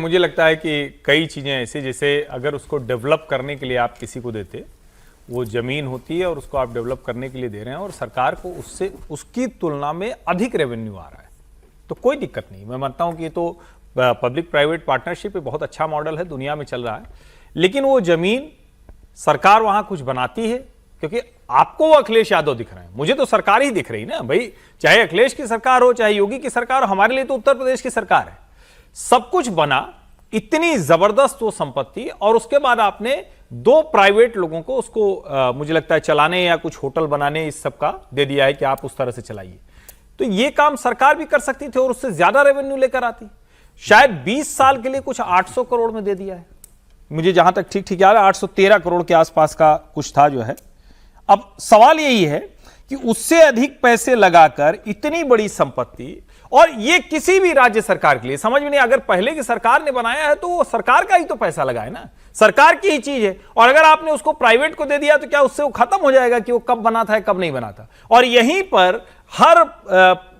मुझे लगता है कि कई चीज़ें ऐसे, जैसे अगर उसको डेवलप करने के लिए आप किसी को देते, वो ज़मीन होती है और उसको आप डेवलप करने के लिए दे रहे हैं और सरकार को उससे उसकी तुलना में अधिक रेवेन्यू आ रहा है, तो कोई दिक्कत नहीं। मैं मानता हूँ कि ये तो पब्लिक प्राइवेट पार्टनरशिप बहुत अच्छा मॉडल है, दुनिया में चल रहा है। लेकिन वो ज़मीन सरकार वहाँ कुछ बनाती है, क्योंकि आपको वो अखिलेश यादव दिख रहे हैं, मुझे तो सरकार ही दिख रही ना भाई, चाहे अखिलेश की सरकार हो चाहे योगी की सरकार हो, हमारे लिए तो उत्तर प्रदेश की सरकार है। सब कुछ बना, इतनी जबरदस्त वो संपत्ति, और उसके बाद आपने 2 प्राइवेट लोगों को उसको मुझे लगता है चलाने या कुछ होटल बनाने इस सब का दे दिया है कि आप उस तरह से चलाइए। तो ये काम सरकार भी कर सकती थी और उससे ज्यादा रेवेन्यू लेकर आती। शायद 20 साल के लिए कुछ 800 करोड़ में दे दिया है, मुझे जहां तक ठीक याद है 813 करोड़ के आसपास का कुछ था जो है। अब सवाल यही है कि उससे अधिक पैसे लगाकर इतनी बड़ी संपत्ति, और ये किसी भी राज्य सरकार के लिए समझ में नहीं, अगर पहले की सरकार ने बनाया है तो वो सरकार का ही तो पैसा लगा है ना, सरकार की ही चीज है। और अगर आपने उसको प्राइवेट को दे दिया तो क्या उससे वो खत्म हो जाएगा कि वो कब बना था कब नहीं बना था। और यहीं पर हर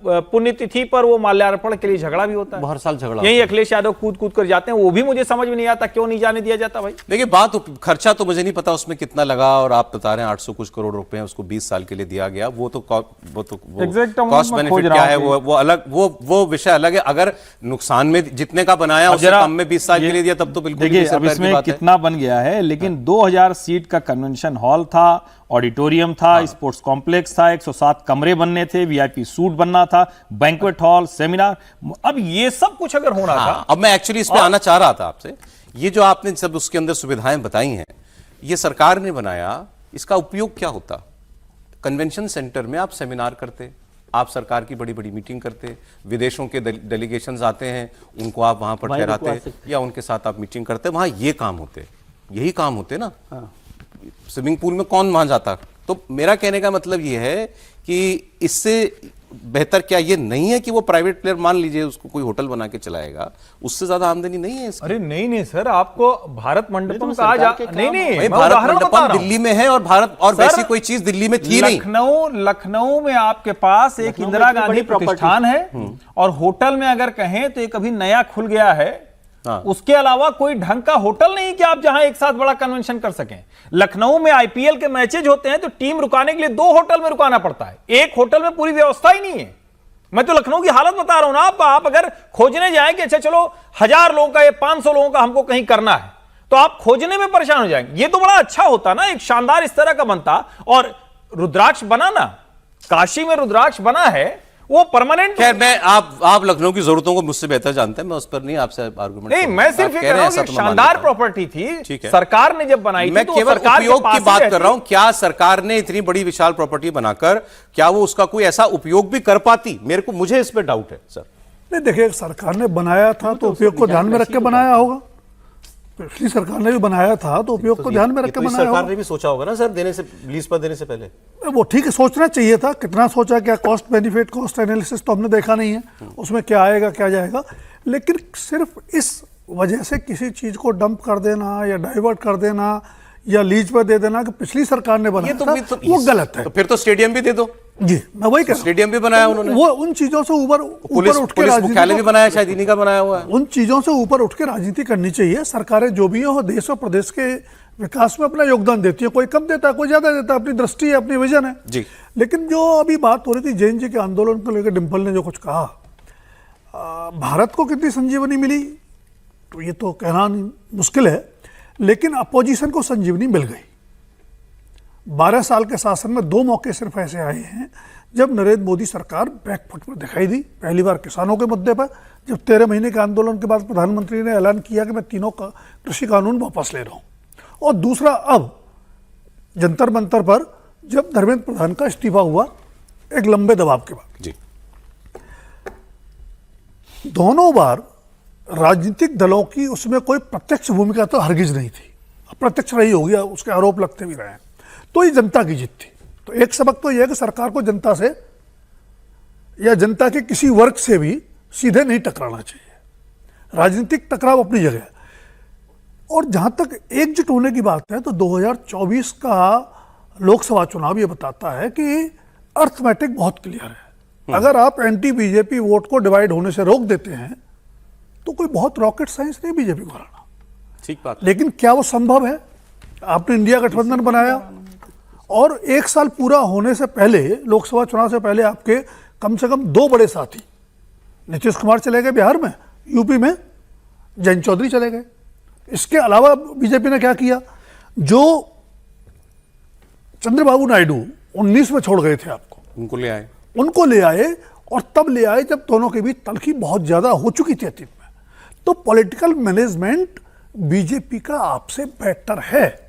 पुण्यतिथि पर वो माल्यार्पण के लिए झगड़ा भी होता है, हर साल झगड़ा। यही अखिलेश यादव कूद कूद कर जाते हैं, वो भी मुझे समझ में नहीं आता क्यों नहीं जाने दिया जाता भाई। देखिए बात खर्चा तो मुझे नहीं पता उसमें कितना लगा, और आप बता रहे हैं 800 कुछ करोड़ रुपए उसको 20 साल के लिए दिया गया, वो तो कॉस्ट बेनिफिट क्या है वो अलग, वो विषय अलग है। अगर नुकसान में जितने का बनाया उससे कम में 20 साल के लिए दिया तब तो बिल्कुल देखिए अब इसमें कितना बन गया है। लेकिन 2000 सीट का कन्वेंशन हॉल था, ऑडिटोरियम था, स्पोर्ट्स कॉम्प्लेक्स था, 107 कमरे बनने थे, वीआईपी सूट बनना था, बैंक्वेट हॉल, सेमिनार, अब ये सब कुछ अगर होना था। अब मैं एक्चुअली इस पे आना चाह रहा था आपसे, ये जो आपने सब उसके अंदर सुविधाएं बताई हैं, ये सरकार ने बनाया, इसका उपयोग क्या होता? कन्वेंशन सेंटर में आप सेमिनार करते, आप सरकार की बड़ी बड़ी मीटिंग करते, विदेशों के डेलीगेशंस आते हैं, उनको आप वहां पर ठहराते या उनके साथ आप मीटिंग करते, वहां ये काम होते, यही काम होते ना। स्विमिंग पूल में कौन वहां जाता? तो मेरा कहने का मतलब ये है कि इससे बेहतर क्या ये नहीं है कि वो प्राइवेट प्लेयर, मान लीजिए उसको कोई होटल बना के चलाएगा, उससे ज्यादा आमदनी नहीं है इसकी। अरे नहीं सर, आपको भारत मंडपम का नहीं भारत मंडपम दिल्ली में है, और भारत और वैसी कोई चीज दिल्ली में थी नहीं। लखनऊ में आपके पास एक इंदिरा गांधी प्रतिष्ठान है, और होटल में अगर कहें तो एक अभी नया खुल गया है। उसके अलावा कोई ढंग का होटल नहीं कि आप जहां एक साथ बड़ा कन्वेंशन कर सकें। लखनऊ में आईपीएल के मैचेज होते हैं तो टीम रुकाने के लिए 2 होटल में रुकाना पड़ता है, एक होटल में पूरी व्यवस्था ही नहीं है। मैं तो लखनऊ की हालत बता रहा हूं ना। आप अगर खोजने जाएं कि अच्छा चलो 1000 लोगों का या 500 लोगों का हमको कहीं करना है, तो आप खोजने में परेशान हो जाएंगे। ये तो बड़ा अच्छा होता ना, एक शानदार इस तरह का बनता। और रुद्राक्ष बना ना, काशी में रुद्राक्ष बना है, वो परमानेंट। खैर मैं आप लखनऊ की जरूरतों को मुझसे बेहतर जानते हैं, मैं उस पर नहीं आपसे आर्गुमेंट नहीं, मैं सिर्फ ये कह रहा हूं कि शानदार प्रॉपर्टी थी, सरकार ने जब बनाई मैं केवल उपयोग की बात कर रहा हूं। क्या सरकार ने इतनी बड़ी विशाल प्रॉपर्टी बनाकर क्या वो उसका कोई ऐसा उपयोग भी कर पाती? मुझे इस पर डाउट है सर। नहीं देखिए, सरकार ने बनाया था तो उपयोग को ध्यान में रख के बनाया होगा। पिछली सरकार ने भी बनाया था तो उपयोग को ध्यान में रख के बनाया होगा। सरकार ने भी सोचा होगा ना सर, देने से, लीज पर देने से पहले। वो ठीक है, सोचना चाहिए था। कितना सोचा, क्या कॉस्ट बेनिफिट, कॉस्ट एनालिसिस तो हमने देखा नहीं है, उसमें क्या आएगा क्या जाएगा। लेकिन सिर्फ इस वजह से किसी चीज को डंप कर देना या डाइवर्ट कर देना या लीज पर दे देना कि पिछली सरकार ने बनाया था, वो गलत है। तो फिर तो स्टेडियम भी दे दो जी, मैं वही कह रहा हूं। स्टेडियम भी बनाया उन्होंने, वो उन चीजों से ऊपर उठ के राजनीति भी बनाया, शायद इन्हीं का बनाया हुआ है। उन चीजों से ऊपर उठ के राजनीति करनी चाहिए। सरकारें जो भी हो देश और प्रदेश के विकास में अपना योगदान देती है, कोई कम देता है कोई ज्यादा देता है, अपनी दृष्टि है, अपनी विजन है जी। लेकिन जो अभी बात हो रही थी जैन जी के आंदोलन को लेकर, डिम्पल ने जो कुछ कहा, भारत को कितनी संजीवनी मिली तो ये तो कहना मुश्किल है, लेकिन अपोजिशन को संजीवनी मिल गई। 12 साल के शासन में 2 मौके सिर्फ ऐसे आए हैं जब नरेंद्र मोदी सरकार बैकफुट पर दिखाई दी। पहली बार किसानों के मुद्दे पर, जब 13 महीने के आंदोलन के बाद प्रधानमंत्री ने ऐलान किया कि मैं तीनों कृषि कानून वापस ले रहा हूं, और दूसरा अब जंतर मंतर पर जब धर्मेंद्र प्रधान का इस्तीफा हुआ एक लंबे दबाव के बाद जी। दोनों बार राजनीतिक दलों की उसमें कोई प्रत्यक्ष भूमिका तो हरगिज नहीं थी, अप्रत्यक्ष रही होगी, उसके आरोप लगते भी रहे हैं। तो ये जनता की जीत थी। तो एक सबक तो यह है कि सरकार को जनता से या जनता के किसी वर्ग से भी सीधे नहीं टकराना चाहिए। राजनीतिक टकराव अपनी जगह है। और जहां तक एकजुट होने की बात है तो 2024 का लोकसभा चुनाव ये बताता है कि अर्थमेटिक बहुत क्लियर है। अगर आप एंटी बीजेपी वोट को डिवाइड होने से रोक देते हैं तो कोई बहुत रॉकेट साइंस नहीं बीजेपी को हराना। ठीक बात। लेकिन क्या वो संभव है? आपने इंडिया गठबंधन बनाया और 1 साल पूरा होने से पहले, लोकसभा चुनाव से पहले, आपके कम से कम 2 बड़े साथी, नीतीश कुमार चले गए बिहार में, यूपी में जयंत चौधरी चले गए। इसके अलावा बीजेपी ने क्या किया? जो चंद्रबाबू नायडू 19 में छोड़ गए थे आपको, उनको ले आए और तब ले आए जब दोनों के बीच तलखी बहुत ज्यादा हो चुकी थी अतीत में। तो पॉलिटिकल मैनेजमेंट बीजेपी का आपसे बेहतर है।